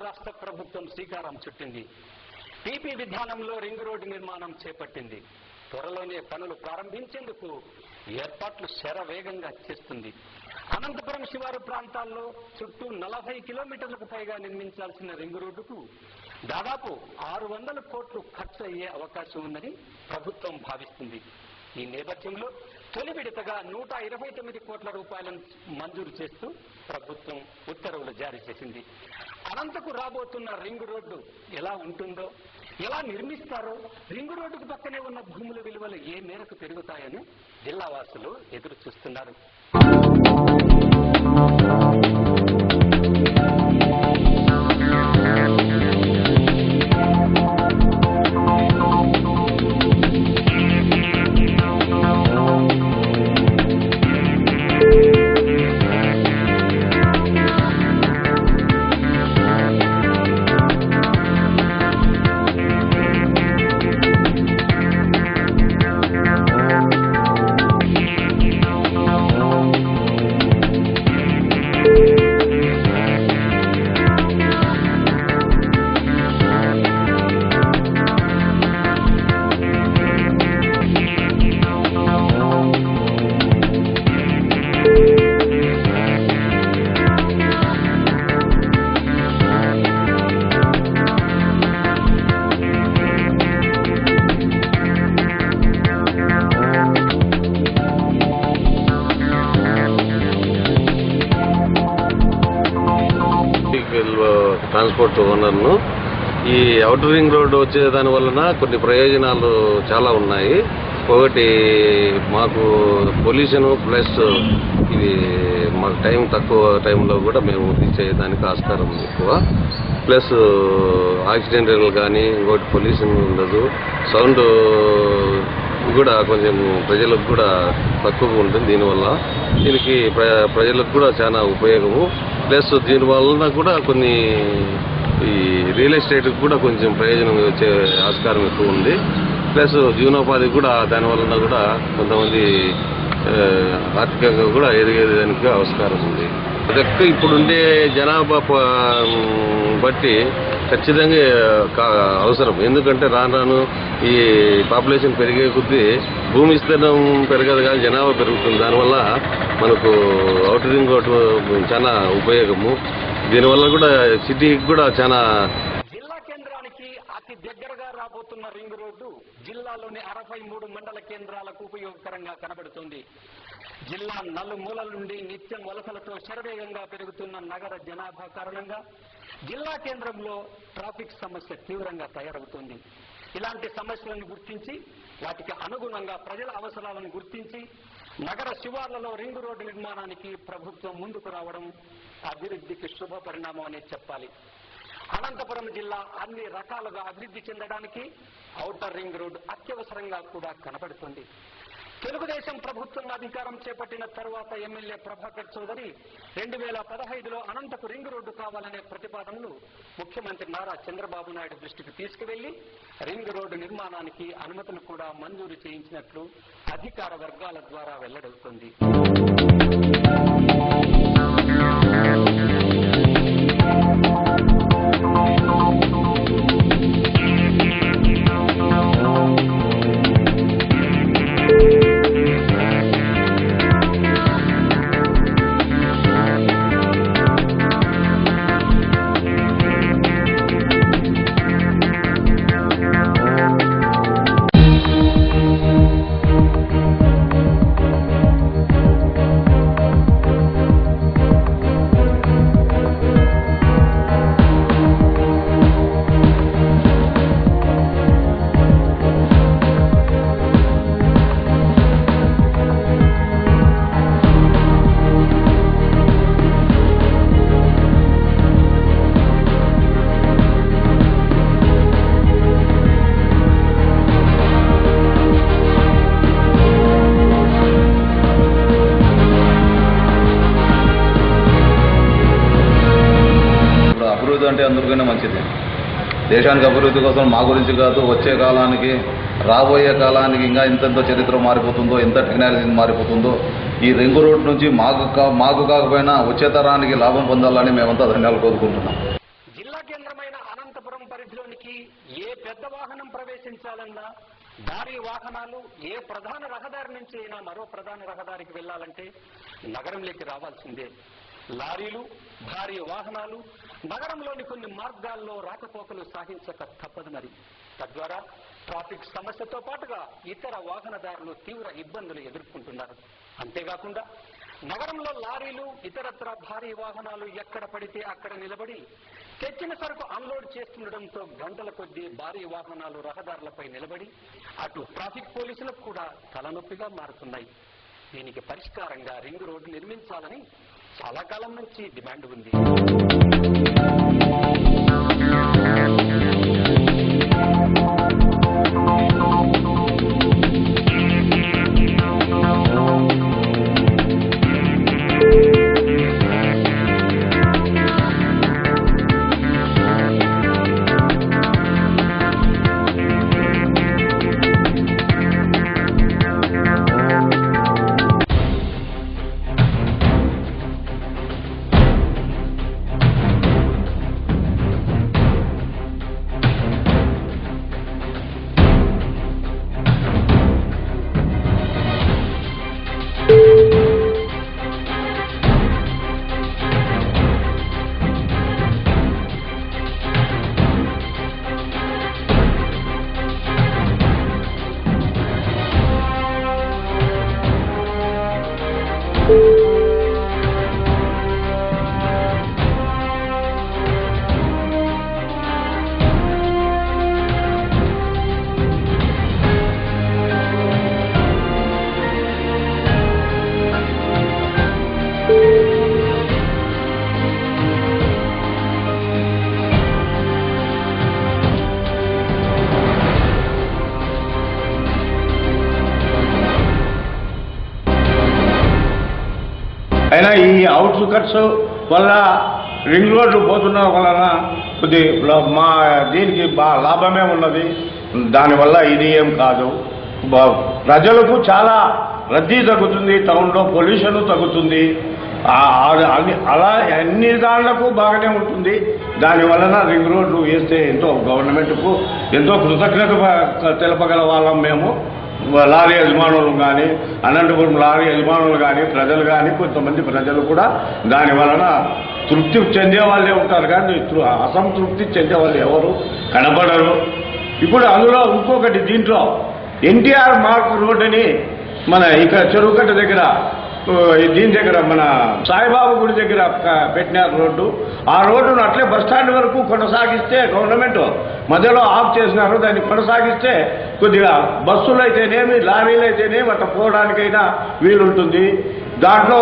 రాష్ట్ర ప్రభుత్వం శ్రీకారం చుట్టింది. పీపీ విధానంలో రింగ్ రోడ్డు నిర్మాణం చేపట్టింది. త్వరలోనే పనులు ప్రారంభించేందుకు ఏర్పాట్లు శరవేగంగా చేస్తుంది. అనంతపురం శివారు ప్రాంతాల్లో చుట్టూ 40 కిలోమీటర్లకు పైగా నిర్మించాల్సిన రింగ్ రోడ్డుకు దాదాపు 600 కోట్లు ఖర్చు అయ్యే అవకాశం ఉందని ప్రభుత్వం భావిస్తుంది. ఈ నేపథ్యంలో తొలి విడతగా 129 కోట్ల రూపాయలను మంజూరు చేస్తూ ప్రభుత్వం ఉత్తర్వులు జారీ చేసింది. అనంతకు రాబోతున్న రింగ్ రోడ్డు ఎలా ఉంటుందో, ఎలా నిర్మిస్తారో, రింగ్ రోడ్డుకు పక్కనే ఉన్న భూముల విలువలు ఏ మేరకు పెరుగుతాయని జిల్లా వాసులు ఎదురు చూస్తున్నారు. ట్రాన్స్పోర్ట్ ఓనర్ను ఈ ఔటర్ రింగ్ రోడ్డు వచ్చే దాని వలన కొన్ని ప్రయోజనాలు చాలా ఉన్నాయి. ఒకటి, మాకు పొల్యూషన్ ప్లస్ ఇది మాకు తక్కువ టైంలో కూడా మేము తీసేయడానికి ఆస్కారం ఎక్కువ. ప్లస్ యాక్సిడెంటల్ కానీ ఇంకోటి పొల్యూషన్ ఉండదు. సౌండ్ కూడా కొంచెం ప్రజలకు కూడా తక్కువగా ఉంటుంది. దీనికి ప్రజలకు కూడా చాలా ఉపయోగము. ప్లస్ దీనివల్ల కూడా కొన్ని ఈ రియల్ ఎస్టేట్కి కూడా కొంచెం ప్రయోజనం వచ్చే ఆస్కారం ఎక్కువ ఉంది. ప్లస్ జీవనోపాధి కూడా దానివల్ల కూడా కొంతమంది ఆర్థికంగా కూడా ఎదిగేదానికి ఆస్కారం ఉంది. అదొక్క ఇప్పుడుండే జనాభా బట్టి ఖచ్చితంగా అవసరం. ఎందుకంటే రాను ఈ పాపులేషన్ పెరిగే కొద్దీ భూమి విస్తీర్ణం పెరగదు కానీ జనాభా పెరుగుతుంది. దానివల్ల మనకు ఔటర్ రింగ్ రోడ్డు చాలా ఉపయోగము. దీనివల్ల కూడా సిటీకి కూడా చాలా. జిల్లా కేంద్రానికి అతి దగ్గరగా రాబోతున్న రింగ్ రోడ్డు జిల్లాలోని 63 మండల కేంద్రాలకు ఉపయోగకరంగా కనబడుతుంది. జిల్లా నలుమూలల నుండి నిత్యం వలసలతో శరవేగంగా పెరుగుతున్న నగర జనాభా కారణంగా జిల్లా కేంద్రంలో ట్రాఫిక్ సమస్య తీవ్రంగా తయారవుతుంది. ఇలాంటి సమస్యలను గుర్తించి వాటికి అనుగుణంగా ప్రజల అవసరాలను గుర్తించి నగర శివార్లలో రింగ్ రోడ్డు నిర్మాణానికి ప్రభుత్వం ముందుకు రావడం అభివృద్ధికి శుభ పరిణామం అనే చెప్పాలి. అనంతపురం జిల్లా అన్ని రకాలుగా అభివృద్ధి చెందడానికి ఔటర్ రింగ్ రోడ్డు అత్యవసరంగా కూడా కనబడుతుంది. తెలుగుదేశం ప్రభుత్వం అధికారం చేపట్టిన తరువాత ఎమ్మెల్యే ప్రభాకర్ చౌదరి 2015లో అనంతకు రింగ్ రోడ్డు కావాలనే ప్రతిపాదనలు ముఖ్యమంత్రి నారా చంద్రబాబు నాయుడు దృష్టికి తీసుకువెళ్లి రింగ్ రోడ్డు నిర్మాణానికి అనుమతులు కూడా మంజూరు చేయించినట్లు అధికార వర్గాల ద్వారా వెల్లడవుతుంది. అంటే అందరికైనా మంచిది. దేశానికి అభివృద్ధి కోసం మా గురించి కాదు, వచ్చే కాలానికి రాబోయే కాలానికి ఇంకా ఎంతెంత చరిత్ర మారిపోతుందో, ఎంత టెక్నాలజీ మారిపోతుందో, ఈ రింగ్ రోడ్ నుంచి మాకు కాకపోయినా వచ్చే తరానికి లాభం పొందాలని మేమంతా ధన్యాలు కోరుకుంటున్నాం. జిల్లా పెద్ద వాహనం ప్రవేశించాలన్నా, భారీ వాహనాలు ఏ ప్రధాన రహదారి నుంచి అయినా మరో ప్రధాన రహదారికి వెళ్లాలంటే నగరంలోకి రావాల్సిందే. లారీలు, భారీ వాహనాలు నగరంలోని కొన్ని మార్గాల్లో రాకపోకలు సాగించక తప్పదు మరి. తద్వారా ట్రాఫిక్ సమస్యతో పాటుగా ఇతర వాహనదారులు తీవ్ర ఇబ్బందులు ఎదుర్కొంటున్నారు. అంతేకాకుండా నగరంలో లారీలు, ఇతరత్ర భారీ వాహనాలు ఎక్కడ పడితే అక్కడ నిలబడి తెచ్చిన సరుకు అన్లోడ్ చేస్తుండటంతో గంటల కొద్దీ భారీ వాహనాలు రహదారులపై నిలబడి అటు ట్రాఫిక్ పోలీసులకు కూడా తలనొప్పిగా మారుతున్నాయి. దీనికి పరిష్కారంగా రింగ్ రోడ్డు నిర్మించాలని చాలా కాలం నుంచి డిమాండ్ ఉంది. అయినా ఈ అవుట్స్కట్స్ వల్ల రింగ్ రోడ్లు పోతున్న వలన కొద్ది మా దీనికి లాభమే ఉన్నది. దానివల్ల ఇది ఏం కాదు, ప్రజలకు చాలా రద్దీ తగ్గుతుంది, టౌన్లో పొల్యూషన్ తగ్గుతుంది, అలా అన్ని దాళ్లకు బాగానే ఉంటుంది. దానివలన రింగ్ రోడ్లు వేస్తే ఎంతో గవర్నమెంట్కు ఎంతో కృతజ్ఞత తెలపగల వాళ్ళం మేము. లారీ యజమానులు కానీ, అనంతపురం లారీ యజమానులు కానీ, ప్రజలు కానీ, కొంతమంది ప్రజలు కూడా దాని వలన తృప్తి చెందే వాళ్ళే ఉంటారు కానీ అసంతృప్తి చెందే వాళ్ళు ఎవరు కనబడరు. ఇప్పుడు అందులో ఇంకొకటి, దీంట్లో ఎన్టీఆర్ మార్క్ రోడ్ అని మన ఇక్కడ చెరువుకట్ట దగ్గర, దీని దగ్గర మన సాయిబాబా గుడి దగ్గర పెట్టినారు రోడ్డు. ఆ రోడ్డును అట్లే బస్టాండ్ వరకు కొనసాగిస్తే, గవర్నమెంట్ మధ్యలో ఆఫ్ చేసినారు, దాన్ని కొనసాగిస్తే కొద్దిగా బస్సులు అయితేనేమి, లారీలు అయితేనేమి అట్లా పోవడానికైనా వీలుంటుంది. దాంట్లో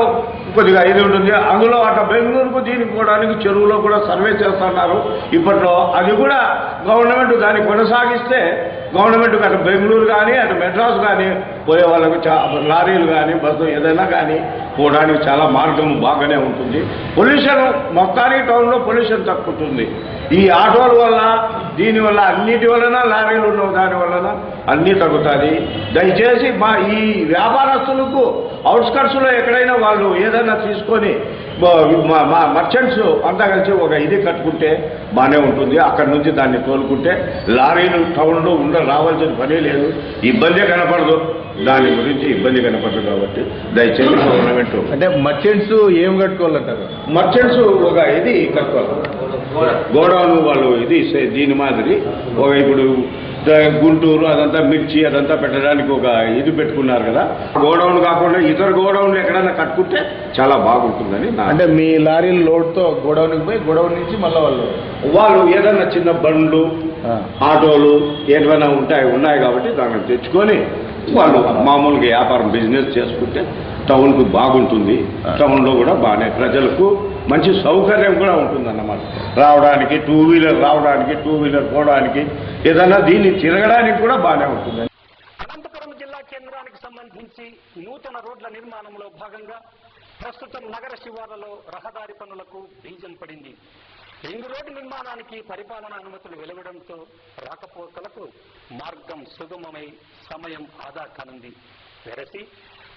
కొద్దిగా ఇది ఉంటుంది. అందులో అట్లా బెంగళూరుకు దీనికి పోవడానికి చెరువులో కూడా సర్వే చేస్తున్నారు ఇప్పట్లో. అది కూడా గవర్నమెంట్ దాన్ని కొనసాగిస్తే గవర్నమెంట్కి అటు బెంగళూరు కానీ, అటు మెడ్రాస్ కానీ పోయే వాళ్ళకు లారీలు కానీ, బస్సు ఏదైనా కానీ పోవడానికి చాలా మార్గం బాగానే ఉంటుంది. పొల్యూషన్ మొత్తానికి టౌన్లో పొల్యూషన్ తగ్గుతుంది. ఈ ఆటోల వల్ల, దీనివల్ల, అన్నిటి వలన, లారీలు ఉన్న దాని వలన అన్నీ తగ్గుతుంది. దయచేసి మా ఈ వ్యాపారస్తులకు అవుట్స్కట్స్లో ఎక్కడైనా వాళ్ళు ఏదైనా తీసుకొని మా మర్చెంట్స్ అంతా కలిసి ఒక ఇది కట్టుకుంటే బాగానే ఉంటుంది. అక్కడి నుంచి దాన్ని తోలుకుంటే లారీలు టౌన్లో రావాల్సిన పని లేదు, ఇబ్బందే కనపడదు. దాని గురించి ఇబ్బంది కనపడదు. కాబట్టి దయచేసి గవర్నమెంట్ అంటే మర్చెంట్స్ ఏం కట్టుకోవాలంటారు? మర్చెంట్స్ ఒక ఇది కట్టుకోవాలి, గోడౌన్ వాళ్ళు ఇది దీని మాదిరి ఒక ఇప్పుడు గుంటూరు అదంతా మిర్చి అదంతా పెట్టడానికి ఒక ఇది పెట్టుకున్నారు కదా. గోడౌన్ కాకుండా ఇతర గోడౌన్లు ఎక్కడైనా కట్టుకుంటే చాలా బాగుంటుందని. అంటే మీ లారీలు లోడ్తో గోడౌన్కి పోయి గోడౌన్ నుంచి మళ్ళీ వాళ్ళు ఏదైనా చిన్న బండ్లు, ఆటోలు ఏమైనా ఉన్నాయి కాబట్టి దాన్ని తెచ్చుకొని వాళ్ళు మామూలుగా వ్యాపారం బిజినెస్ చేసుకుంటే టౌన్కు బాగుంటుంది. టౌన్లో కూడా బాగానే ప్రజలకు మంచి సౌకర్యం కూడా ఉంటుందన్నమాట. రావడానికి, టూ వీలర్ రావడానికి, టూ వీలర్ పోవడానికి, ఏదైనా దీన్ని తిరగడానికి కూడా బాగానే ఉంటుంది. అనంతపురం జిల్లా కేంద్రానికి సంబంధించి నూతన రోడ్ల నిర్మాణంలో భాగంగా ప్రస్తుతం నగర శివార్లలో రహదారి పనులకు బీజం పడింది. రింగ్ రోడ్డు నిర్మాణానికి పరిపాలనా అనుమతులు వెలువడంతో రాకపోకలకు మార్గం సుగమమై సమయం ఆదా కానుంది. వెరసి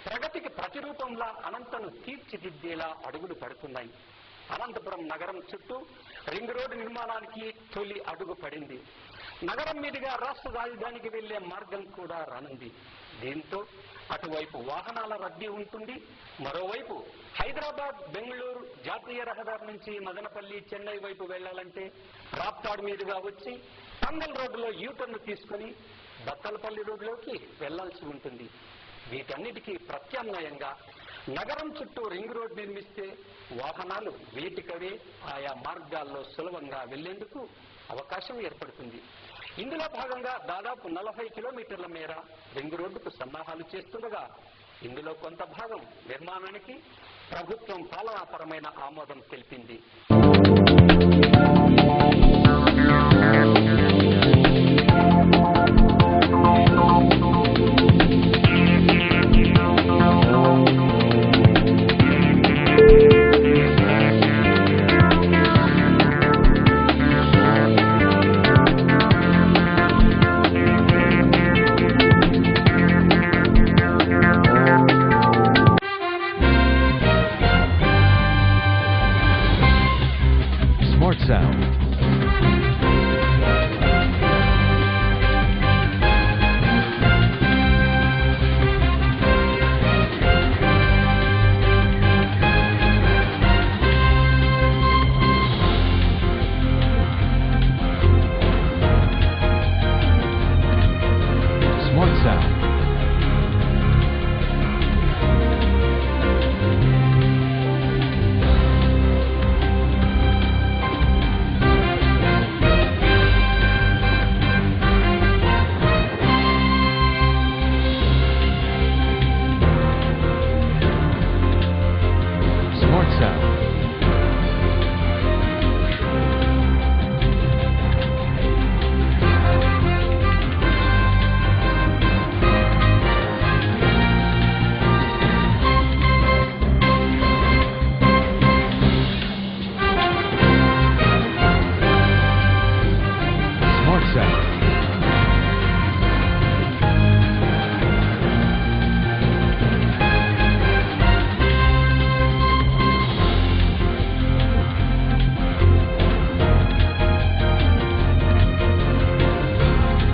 ప్రగతికి ప్రతిరూపంలా అనంతను తీర్చిదిద్దేలా అడుగులు పడుతున్నాయి. అనంతపురం నగరం చుట్టూ రింగ్ రోడ్డు నిర్మాణానికి తొలి అడుగు పడింది. నగరం మీదుగా రాష్ట్ర రాజధానికి వెళ్లే మార్గం కూడా రానుంది. దీంతో అటువైపు వాహనాల రద్దీ ఉంటుంది. మరోవైపు హైదరాబాద్, బెంగళూరు జాతీయ రహదారి నుంచి మదనపల్లి, చెన్నై వైపు వెళ్లాలంటే రాప్తాడు మీదుగా వచ్చి పంగల్ రోడ్డులో యూటర్న్ తీసుకుని బత్తలపల్లి రోడ్లోకి వెళ్లాల్సి ఉంటుంది. వీటన్నిటికీ ప్రత్యామ్నాయంగా నగరం చుట్టూ రింగ్ రోడ్ నిర్మిస్తే వాహనాలు వీటికవే ఆయా మార్గాల్లో సులభంగా వెళ్లేందుకు అవకాశం ఏర్పడుతుంది. ఇందులో భాగంగా దాదాపు 40 కిలోమీటర్ల మేర రింగ్ రోడ్డుకు సన్నాహాలు చేస్తుండగా ఇందులో కొంత భాగం నిర్మాణానికి ప్రభుత్వం పాలనాపరమైన ఆమోదం తెలిపింది.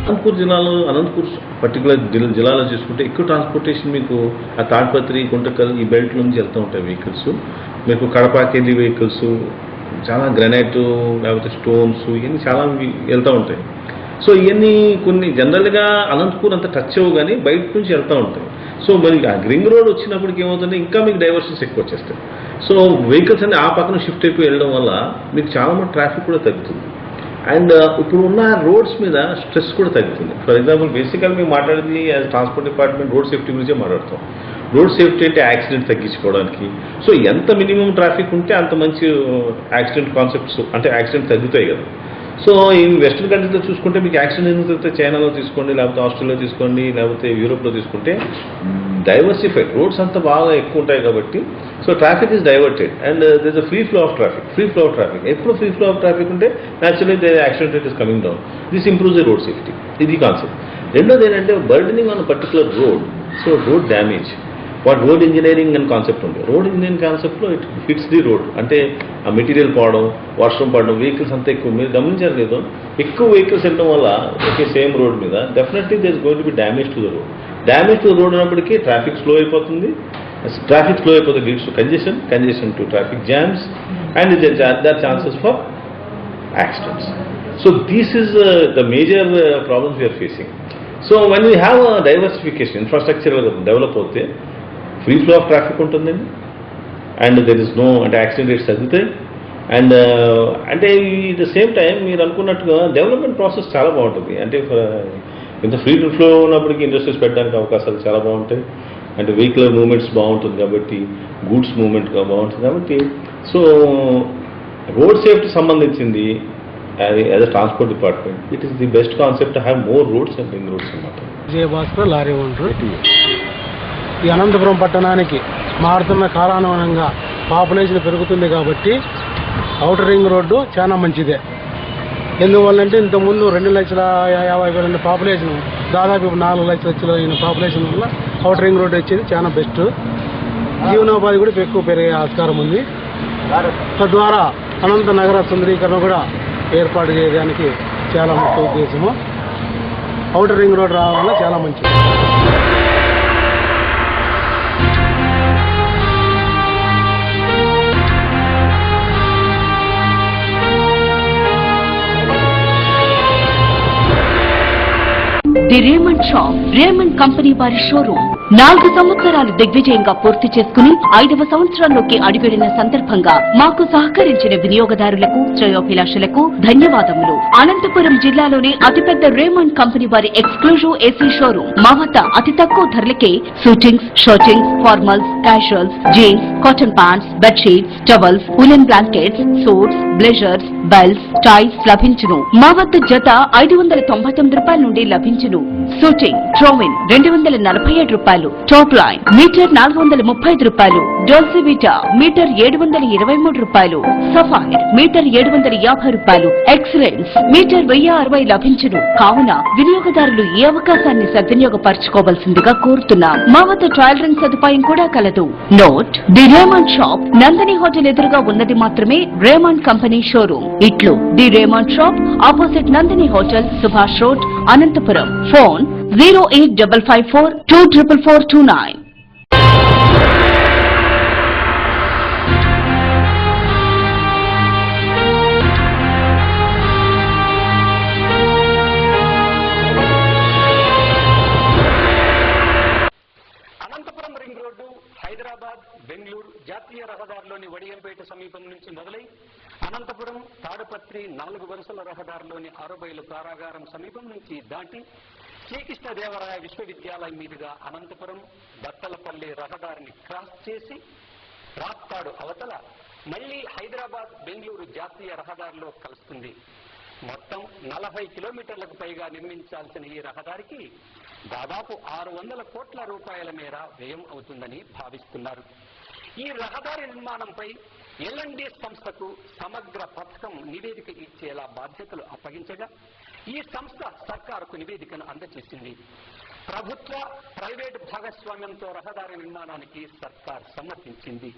అనంతపూర్ జిల్లాలో పర్టికులర్ జిల్లాలో చూసుకుంటే ఎక్కువ ట్రాన్స్పోర్టేషన్ మీకు ఆ తాడ్పత్రి, గుంటకల్ ఈ బెల్ట్ నుంచి వెళ్తూ ఉంటాయి వెహికల్స్. మీకు కడపకి వెళ్ళి వెహికల్స్ చాలా గ్రానైట్ లేకపోతే స్టోన్స్ ఇవన్నీ చాలా వెళ్తూ ఉంటాయి. సో ఇవన్నీ కొన్ని జనరల్గా అనంతపూర్ అంతా టచ్ అవ్వు కానీ బయట నుంచి వెళ్తూ ఉంటాయి. సో మరి ఆ రింగ్ రోడ్ వచ్చినప్పటికి ఏమవుతుంది, ఇంకా మీకు డైవర్షన్స్ ఎక్కువ వచ్చేస్తాయి. సో వెహికల్స్ అన్ని ఆ పక్కన షిఫ్ట్ అయిపోయి వెళ్ళడం వల్ల మీకు చాలా మంది ట్రాఫిక్ కూడా తగ్గుతుంది. అండ్ ఇప్పుడు ఉన్న రోడ్స్ మీద స్ట్రెస్ కూడా తగ్గుతుంది. ఫర్ ఎగ్జాంపుల్ బేసికల్ మేము మాట్లాడేది as transport department road safety గురించే మాట్లాడతాం. రోడ్ సేఫ్టీ అంటే యాక్సిడెంట్ తగ్గించుకోవడానికి. సో ఎంత మినిమం ట్రాఫిక్ ఉంటే అంత మంచి యాక్సిడెంట్ కాన్సెప్ట్స్ అంటే యాక్సిడెంట్ తగ్గుతాయి కదా. సో ఈ వెస్టర్న్ కంట్రీస్లో చూసుకుంటే మీకు యాక్సిడెంట్ ఎందుకు తగ్గితే చైనాలో తీసుకోండి, లేకపోతే ఆస్ట్రేలియా తీసుకోండి, లేకపోతే యూరోప్లో తీసుకుంటే డైవర్సిఫైడ్ రోడ్స్ అంతా బాగా ఎక్కువ ఉంటాయి కాబట్టి so traffic is diverted and there is a free flow of traffic. ఎప్పుడు ఫ్రీ ఫ్లో ఆఫ్ ట్రాఫిక్ ఉంటే naturally the accident rate is coming down. This improves the road safety. ఇది కాన్సెప్ట్. రెండోది ఏంటంటే burdening on particular road. So road damage what road engineering అని concept ఉంది. Road engineering కాన్సెప్ట్లో it fits the road. అంటే ఆ material పోవడం, వర్షం పడడం, వెహికల్స్ అంతా ఎక్కువ మీరు గమనించారు లేదు, ఎక్కువ వెహికల్స్ వెళ్ళడం వల్ల ఒకే సేమ్ రోడ్ మీద definitely there is going to be damage to the road. Damage to the road అన్నప్పటికీ ట్రాఫిక్ స్లో అయిపోతుంది. Leads to congestion to traffic jams and there chances for accidents. So this is the major problems we are facing. So one we have diversification infrastructure develop అవుతే free flow of traffic ఉంటుందండి and there is no అంటే accident rates తగ్గుతాయి. And అంటే ఈ the same time మీరు అనుకున్నట్టుగా development process చాలా బాగుంటుంది. అంటే ఇంత ఫ్రీ ఫ్లో ఉన్నప్పటికీ ఇండస్ట్రీస్ పెట్టడానికి అవకాశాలు చాలా బాగుంటాయి. అంటే వెహికల్ మూవ్మెంట్స్ బాగుంటుంది కాబట్టి, గూడ్స్ మూవ్మెంట్గా బాగుంటుంది కాబట్టి. సో రోడ్ సేఫ్టీ సంబంధించింది as a transport department it is the best concept to have more roads and ring roads అన్నమాట. Vijayabhaskar lorry owner. ఈ అనంతపురం పట్టణానికి మారుతున్న కాలానుగుణంగా పాపులేషన్ పెరుగుతుంది కాబట్టి ఔటర్ రింగ్ రోడ్డు చాలా మంచిదే. ఎందువల్లంటే ఇంతకుముందు 2,50,000 పాపులేషన్ దాదాపు 4 లక్షల పాపులేషన్ వల్ల ఔటర్ రింగ్ రోడ్డు వచ్చేది చాలా బెస్ట్. జీవనోపాధి కూడా ఎక్కువ పెరిగే ఆస్కారం ఉంది. తద్వారా అనంత నగర సుందరీకరణ కూడా ఏర్పాటు చేయడానికి చాలా ముఖ్య ఉద్దేశము. ఔటర్ రింగ్ రోడ్ రావడం వల్ల చాలా మంచిది. The Raymond shop Raymond company వారి షోరూమ్ 4 సంవత్సరాలు దిగ్విజయంగా పూర్తి చేసుకుని 5వ సంవత్సరంలోకి అడుగుడిన సందర్భంగా మాకు సహకరించిన వినియోగదారులకు శ్రేయోభిలాషులకు ధన్యవాదములు. అనంతపురం జిల్లాలోని అతిపెద్ద రేమండ్ కంపెనీ వారి ఎక్స్క్లూజివ్ ఏసీ షోరూమ్ మా వద్ద అతి తక్కువ ధరలకే suitings, shirtings, formals, casuals, jeans, cotton pants, bedsheets, towels, woollen blankets, suits, blazers, belts, ties లభించును. మా వద్ద జత 599 రూపాయల నుండి లభించును. సూటింగ్ ట్రోమిన్ 247 రూపాయలు, టాప్ లైన్ మీటర్ 435 రూపాయలు, డోల్సివిటా మీటర్ 723 రూపాయలు, సఫైర్ మీటర్ 750 రూపాయలు, ఎక్సలెన్స్ మీటర్ 1060 లభించును. కావున వినియోగదారులు ఈ అవకాశాన్ని సద్వినియోగపరచుకోవాల్సిందిగా కోరుతున్నాం. మా వద్ద టైలరింగ్ సదుపాయం కూడా కలదు. Note: the Raymond shop Nandini hotel ఎదురుగా ఉన్నది మాత్రమే రేమండ్ కంపెనీ షోరూమ్. ఇట్లు the Raymond shop, opposite Nandini hotel, Subhash road, Anantapur. Phone 08554244429. Anantapur ring road Hyderabad Bengaluru జాతీయ రహదారిలోని వడియంపేట సమీపం నుంచి మొదలై అనంతపురం తాడుపత్రి 4 వరుసల రహదారిలోని ఆరుబయలు కారాగారం సమీపం నుంచి దాటి శ్రీకృష్ణదేవరాయ విశ్వవిద్యాలయం మీదుగా అనంతపురం బత్తలపల్లి రహదారిని క్రాస్ చేసి రాప్తాడు అవతల మళ్లీ హైదరాబాద్ బెంగళూరు జాతీయ రహదారిలో కలుస్తుంది. మొత్తం 40 కిలోమీటర్లకు పైగా నిర్మించాల్సిన ఈ రహదారికి దాదాపు 600 కోట్ల రూపాయల మేర వ్యయం అవుతుందని భావిస్తున్నారు. ఈ రహదారి నిర్మాణంపై ఎల్ఎండి సంస్థకు సమగ్ర పథకం నివేదిక ఇచ్చేలా బాధ్యతలు అప్పగించగా ఈ సంస్థ సర్కారుకు నివేదికను అందజేసింది. ప్రభుత్వ ప్రైవేటు భాగస్వామ్యంతో రహదారి నిర్మాణానికి సర్కార్ సమ్మతించింది.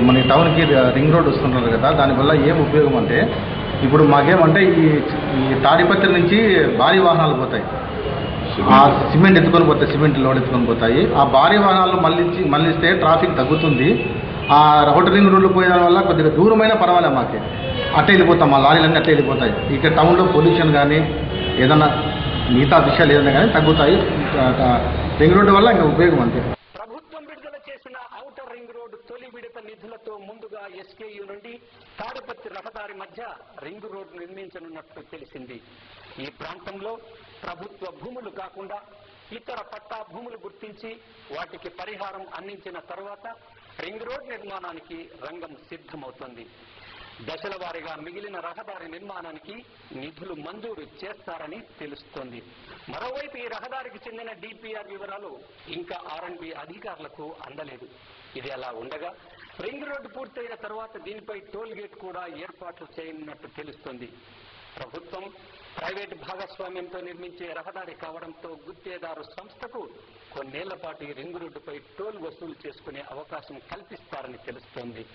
మన టౌన్కి రింగ్ రోడ్ వస్తున్నారు కదా, దానివల్ల ఏం ఉపయోగం అంటే ఇప్పుడు మాకేమంటే ఈ తాడిపత్రి నుంచి భారీ వాహనాలు పోతాయి, ఆ సిమెంట్ ఎత్తుకొని పోతాయి, సిమెంట్ లోడ్ ఎత్తుకొని పోతాయి. ఆ భారీ వాహనాలు మళ్ళిస్తే ట్రాఫిక్ తగ్గుతుంది. ఆ ఔటర్ రింగ్ రోడ్లు పోయడం వల్ల కొద్దిగా దూరమైన పర్వాలే మాకు, అట్టే వెళ్ళిపోతాం, ఆ లారీలన్నీ అట్టే వెళ్ళిపోతాయి. ఇక్కడ టౌన్లో పొల్యూషన్ కానీ ఏదన్నా మిగతా విషయాలు ఏదైనా కానీ తగ్గుతాయి. రింగ్ రోడ్డు వల్ల ఇంకా ఉపయోగం అంతే. ప్రభుత్వం విడుదల చేసిన ఔటర్ రింగ్ రోడ్డు తొలి విడత నిధులతో ముందుగా ఎస్కేయు నుండి తాడిపత్రి రహదారి మధ్య రింగ్ రోడ్డు నిర్మించనున్నట్లు తెలిసింది. ఈ ప్రాంతంలో ప్రభుత్వ భూములు కాకుండా ఇతర పట్టా భూములు గుర్తించి వాటికి పరిహారం అందించిన తర్వాత రింగ్ రోడ్ నిర్మాణానికి రంగం సిద్ధమవుతుంది. దశల వారీగా మిగిలిన రహదారి నిర్మాణానికి నిధులు మంజూరు చేస్తారని తెలుస్తోంది. మరోవైపు ఈ రహదారికి చెందిన డిపిఆర్ వివరాలు ఇంకా ఆర్ఎండ్బి అధికారులకు అందలేదు. ఇది అలా ఉండగా రింగ్ రోడ్డు పూర్తయిన తర్వాత దీనిపై టోల్ గేట్ కూడా ఏర్పాట్లు చేయనున్నట్టు తెలుస్తోంది. ప్రభుత్వం ప్రైవేటు భాగస్వామ్యంతో నిర్మించే రహదారి కావడంతో గుత్తేదారు సంస్థకు కొన్నేళ్ల పాటు ఈ రింగ్ రోడ్డుపై టోల్ వసూలు చేసుకునే అవకాశం కల్పిస్తారని తెలుస్తోంది.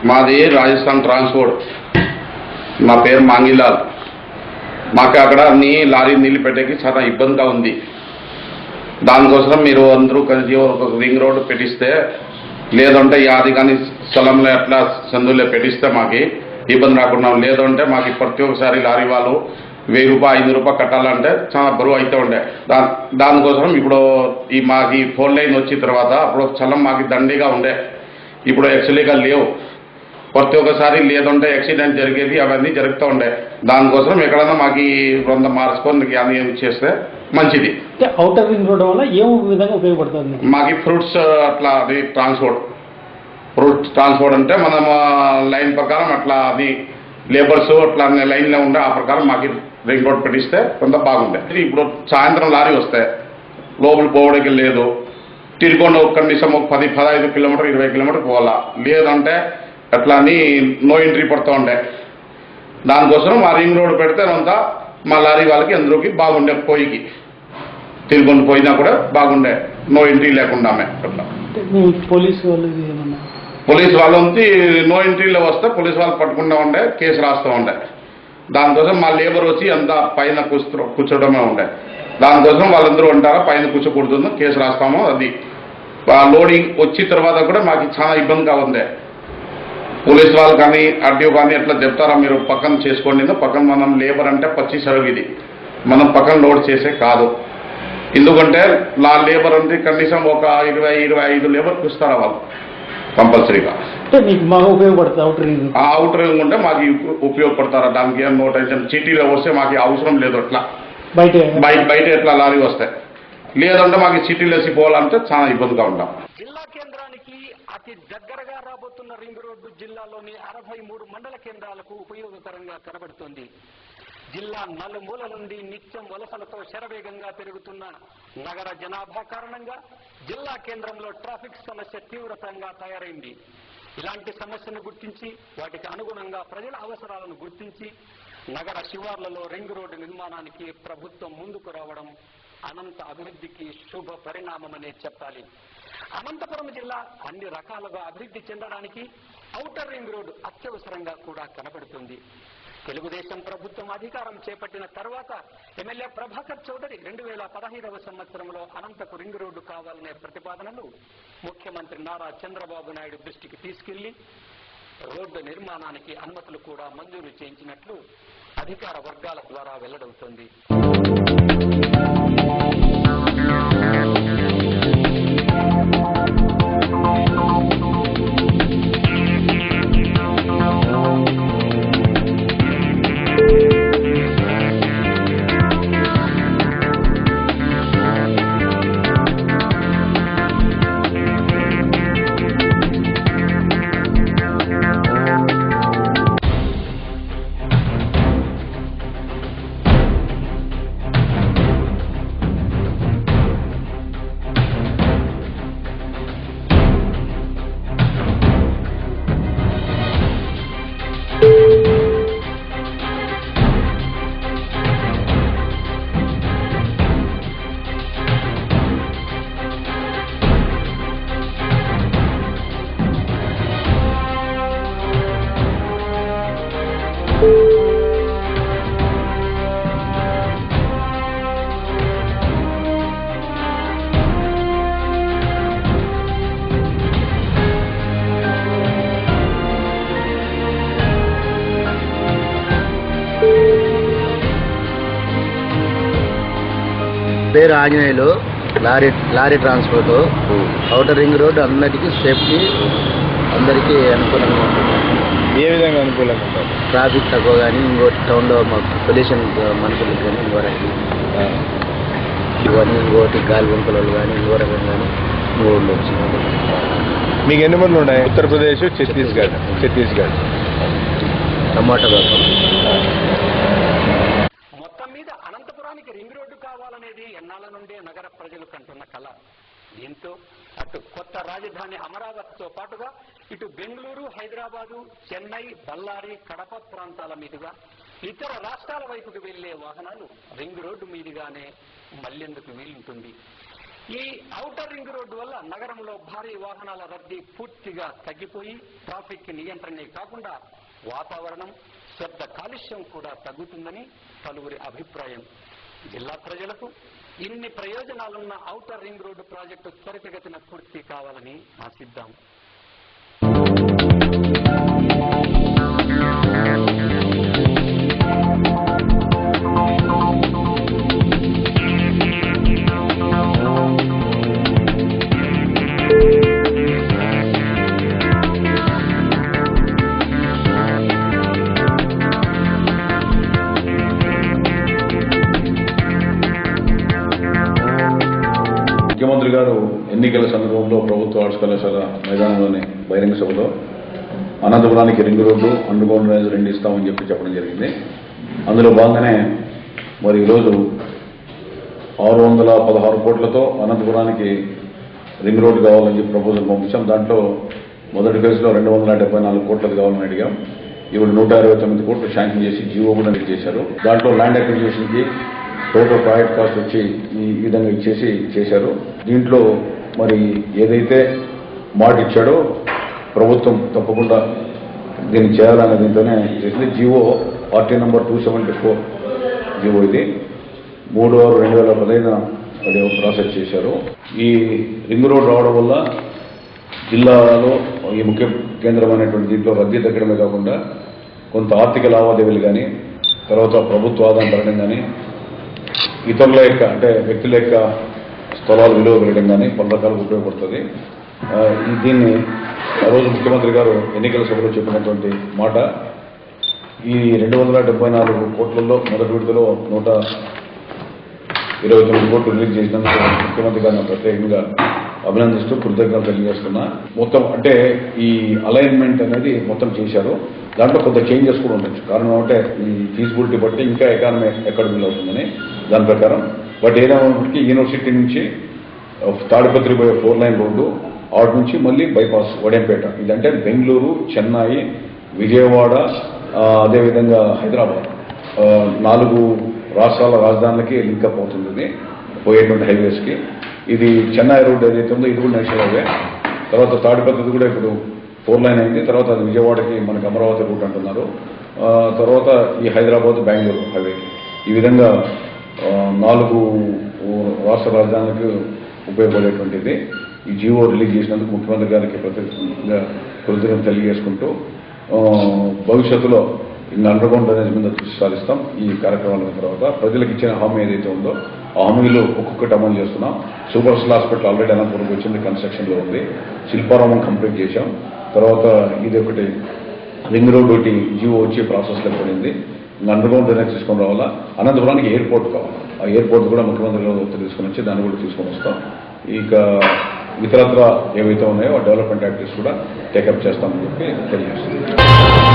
మాది రాజస్థాన్ ట్రాన్స్పోర్ట్. నా పేరు మాంగిలాల్. మాకు అక్కడ లారీ నీళ్ళు పెట్టేకి చాలా ఇబ్బందిగా ఉంది. దానికోసం మీరు అందరూ కలిసి ఒక రింగ్ రోడ్డు పెట్టిస్తే, లేదంటే యాది కానీ స్థలంలో ఎట్లా సందులో పెట్టిస్తే మాకు ఇబ్బంది రాకుండా, లేదంటే మాకు ప్రతి ఒక్కసారి లారీ వాళ్ళు 1000 రూపాయలు 500 రూపాయలు కట్టాలంటే చాలా బరువు అయితే ఉండే. దానికోసం ఇప్పుడు మాకు ఈ 4 లైన్ వచ్చిన తర్వాత అప్పుడు స్థలం మాకు దండిగా ఉండే, ఇప్పుడు యాక్చువల్గా లేవు. ప్రతి ఒక్కసారి లేదంటే యాక్సిడెంట్ జరిగేది, అవన్నీ జరుగుతూ ఉండే. దానికోసం ఎక్కడన్నా మాకు కొంత మార్చుకొని ఏం చేస్తే మంచిది. ఔటర్ రింగ్ రోడ్ వల్ల ఏ విధంగా ఉపయోగపడుతుంది మాకు? ఫ్రూట్స్ అట్లా అది ఫ్రూట్ ట్రాన్స్పోర్ట్ అంటే మనం లైన్ ప్రకారం అట్లా అది లేబర్స్ అట్లా లైన్లో ఉండే, ఆ ప్రకారం మాకు రింగ్ రోడ్ పెట్టిస్తే కొంత బాగుండే. ఇప్పుడు సాయంత్రం లారీ వస్తే లోపల పోవడానికి లేదు, తిరుగొండ కనీసం 10-15 కిలోమీటర్ 20 కిలోమీటర్ పోవాలా, లేదంటే అట్లా అని నో ఎంట్రీ పడుతూ ఉండే. దానికోసం మా రింగ్ రోడ్ పెడితే అంతా మా లారీ వాళ్ళకి అందరికి బాగుండే, పోయికి తిరుగొండ పోయినా కూడా బాగుండే, నో ఎంట్రీ లేకుండా. అట్లా పోలీస్ వాళ్ళు నో ఎంట్రీలో వస్తే పోలీస్ వాళ్ళు పట్టుకుంటూ ఉండే, కేసు రాస్తూ ఉండే. దానికోసం మా లేబర్ వచ్చి అంతా పైన కూర్చోవడమే ఉండే. దానికోసం వాళ్ళందరూ ఉంటారా పైన కూర్చోకూడదు, కేసు రాస్తాము. అది లోడింగ్ వచ్చిన తర్వాత కూడా మాకు చాలా ఇబ్బందిగా ఉంది. పోలీస్ వాళ్ళు కానీ ఆర్టీఓ కానీ ఎట్లా చెప్తారా, మీరు పక్కన చేసుకోండి, పక్కన మనం లేబర్ అంటే 25 సరువు ఇది, మనం పక్కన లోడ్ చేసే కాదు. ఎందుకంటే లేబర్ అంటే కనీసం ఒక 20-25 లేబర్కి ఇస్తారా వాళ్ళు కంపల్సరీగా. అవుటర్ రింగ్ ఉంటే మాకు ఉపయోగపడతారా, దానికి ఏం నో టెన్షన్. సిటీలో వస్తే మాకు అవసరం లేదు, అట్లా బయట ఎట్లా లారీ వస్తాయి, లేదంటే మాకు సిటీలో పోవాలంటే చాలా ఇబ్బందిగా ఉంటాం. జిల్లా కేంద్రానికి అతి దగ్గరగా రాబోతున్న రింగ్ రోడ్డు జిల్లాలోని 63 మండల కేంద్రాలకు ఉపయోగకరంగా కనబడుతోంది. జిల్లా నలుమూల నుండి నిత్యం వలసలతో శరవేగంగా పెరుగుతున్న నగర జనాభా కారణంగా జిల్లా కేంద్రంలో ట్రాఫిక్ సమస్య తీవ్రతంగా తయారైంది. ఇలాంటి సమస్యను గుర్తించి వాటికి అనుగుణంగా ప్రజల అవసరాలను గుర్తించి నగర శివార్లలో రింగ్ రోడ్డు నిర్మాణానికి ప్రభుత్వం ముందుకు రావడం అనంత అభివృద్ధికి శుభ పరిణామమనే చెప్పాలి. అనంతపురం జిల్లా అన్ని రకాలుగా అభివృద్ధి చెందడానికి ఔటర్ రింగ్ రోడ్డు అత్యవసరంగా కూడా కనబడుతుంది. తెలుగుదేశం ప్రభుత్వం అధికారం చేపట్టిన తర్వాత ఎమ్మెల్యే ప్రభాకర్ చౌదరి 2015వ సంవత్సరంలో అనంతకు రింగ్ రోడ్డు కావాలనే ప్రతిపాదనలు ముఖ్యమంత్రి నారా చంద్రబాబు నాయుడు దృష్టికి తీసుకెళ్లి రోడ్డు నిర్మాణానికి అనుమతులు కూడా మంజూరు చేయించినట్లు అధికార వర్గాల ద్వారా వెల్లడవుతోంది. పేరు Anjaneyulu, lorry transport. Outer ring road అందరికీ సేఫ్టీ, అందరికీ అనుకూలంగా ఉంటుంది. ఏ విధంగా అనుకూలంగా ఉంటుంది? ట్రాఫిక్ తక్కువ కానీ, ఇంకోటి టౌన్లో పొల్యూషన్ మనుషులకు కానీ, ఇంకోటి గాలి గుంపలు కానీ, ఇంకో రకం కానీ ఇంకోటి వచ్చింది. మీకు ఎన్ని మంది ఉన్నాయి? ఉత్తరప్రదేశ్, ఛత్తీస్గఢ్. టమాటా మొత్తం మీద అనంతపురానికి రింగ్ రోడ్డు కావాలనేది ఎన్నాళ్ళ నుండే నగర ప్రజలు కంటున్న కళ. దీంతో అటు కొత్త రాజధాని అమరావతితో పాటుగా ఇటు బెంగళూరు, హైదరాబాదు, చెన్నై, బళ్ళారి, కడప ప్రాంతాల మీదుగా ఇతర రాష్ట్రాల వైపుకు వెళ్లే వాహనాలు రింగ్ రోడ్డు మీదుగానే మళ్లేందుకు వీలుంటుంది. ఈ ఔటర్ రింగ్ రోడ్డు వల్ల నగరంలో భారీ వాహనాల రద్దీ పూర్తిగా తగ్గిపోయి ట్రాఫిక్ నియంత్రణే కాకుండా వాతావరణం, శబ్ద కాలుష్యం కూడా తగ్గుతుందని పలువురి అభిప్రాయం. జిల్లా ప్రజలకు ఇన్ని ప్రయోజనాలున్న ఔటర్ రింగ్ రోడ్డు ప్రాజెక్టు త్వరితగతిన పూర్తి కావాలని ఆశిద్దాం. ముఖ్యమంత్రి గారు ఎన్నికల సందర్భంలో ప్రభుత్వ ఆర్ట్స్ కళాశాల మైదానంలోని బహిరంగ సభలో అనంతపురానికి ring road, underground drainage 2 ఇస్తామని చెప్పడం జరిగింది. అందులో భాగంగానే మరి ఈరోజు 616 కోట్లతో అనంతపురానికి రింగ్ రోడ్డు కావాలని చెప్పి ప్రపోజల్ పంపించాం. దాంట్లో మొదటి ఫేజ్లో 274 కోట్లది కావాలని అడిగాం. ఇప్పుడు 129 కోట్లు శాంక్షన్ చేసి జీవో కూడా రిలీజ్ చేశారు. దాంట్లో ల్యాండ్ అక్విజిషన్కి టోటల్ ప్రాజెక్ట్ కాస్ట్ వచ్చి ఈ విధంగా చేశారు. దీంట్లో మరి ఏదైతే మాట ఇచ్చాడో ప్రభుత్వం తప్పకుండా దీన్ని చేయాలనే దీంతోనే చేసింది. జీవో పార్టీ నంబర్ 274 జీవో ఇది 3/6/2015 అది ప్రాసెస్ చేశారు. ఈ రింగ్ రోడ్ రావడం వల్ల జిల్లాలో ఈ ముఖ్య కేంద్రమైనటువంటి దీంట్లో రద్దీ తగ్గడమే కాకుండా కొంత ఆర్థిక లావాదేవీలు కానీ, తర్వాత ప్రభుత్వ ఆదాయం పెరగడం కానీ, ఇతరుల యొక్క అంటే వ్యక్తుల యొక్క స్థలాలు విలువ పెరగడం కానీ పలు రకాలుగా ఉపయోగపడుతుంది. దీన్ని ఆ రోజు ముఖ్యమంత్రి గారు ఎన్నికల సభలో చెప్పినటువంటి మాట, ఈ 274 కోట్లలో మొదటి విడతలో 129 కోట్లు రిలీజ్ చేసినందుకు ముఖ్యమంత్రి గారిని ప్రత్యేకంగా అభినందిస్తూ కృతజ్ఞతలు తెలియజేస్తున్నా. మొత్తం అంటే ఈ అలైన్మెంట్ అనేది మొత్తం చేశారు. దాంట్లో కొంత చేంజెస్ కూడా ఉండొచ్చు. కారణం అంటే ఈ ఫీజిబిలిటీ బట్టి ఇంకా ఎకానమీ ఎక్కడ బిల్ అవుతుందని దాని ప్రకారం. బట్ ఏదైనప్పటికీ యూనివర్సిటీ నుంచి తాడిపత్రి పోయే 4 లైన్ రోడ్డు, ఆడు నుంచి మళ్ళీ బైపాస్ వడెంపేట, ఇదంటే బెంగళూరు, చెన్నై, విజయవాడ, అదేవిధంగా హైదరాబాద్ 4 రాష్ట్రాల రాజధానులకి లింకప్ అవుతుంది ఇది పోయేటువంటి హైవేస్కి. ఇది చెన్నై రోడ్ ఏదైతే ఉందో ఇది కూడా నేషనల్ హైవే. తర్వాత తాడిపత్రి కూడా ఇప్పుడు 4 లైన్ అయింది. తర్వాత అది విజయవాడకి మనకి అమరావతి రూట్ అంటున్నారు. తర్వాత ఈ హైదరాబాద్, బెంగళూరు హైవే. ఈ విధంగా 4 రాష్ట్ర రాజధానులకు ఉపయోగపడేటువంటిది. ఈ జీవో రిలీజ్ చేసినందుకు ముఖ్యమంత్రి గారికి ప్రత్యేకంగా కృతజ్ఞతలు తెలియజేసుకుంటూ భవిష్యత్తులో ఇంకా అండర్గ్రౌండ్ డ్రైనేజ్ మీద దృష్టి సారిస్తాం. ఈ కార్యక్రమాల తర్వాత ప్రజలకు ఇచ్చిన హామీ ఏదైతే ఉందో ఆ హామీలు ఒక్కొక్కటి అమలు చేస్తున్నాం. సూపర్ స్పెషల్ హాస్పిటల్ ఆల్రెడీ అనంతపురంకి వచ్చింది, కన్స్ట్రక్షన్లో ఉంది. శిల్పారామం కంప్లీట్ చేశాం. తర్వాత ఇది ఒకటి రింగ్ రోడ్ ఒకటి జియో వచ్చే ప్రాసెస్లో పడింది. ఇంకా అండర్గ్రౌండ్ డ్రైనేజ్ తీసుకొని రావాలా. అనంతపురానికి ఎయిర్పోర్ట్ కావాలి. ఆ ఎయిర్పోర్ట్ కూడా ముఖ్యమంత్రి గారు తీసుకొని వచ్చి దాన్ని కూడా తీసుకొని వస్తాం. ఇక ఇతరత్ర ఏవైతే ఉన్నాయో ఆ డెవలప్మెంట్ యాక్టివిటీస్ కూడా టేకప్ చేస్తామని చెప్పి తెలియజేస్తుంది.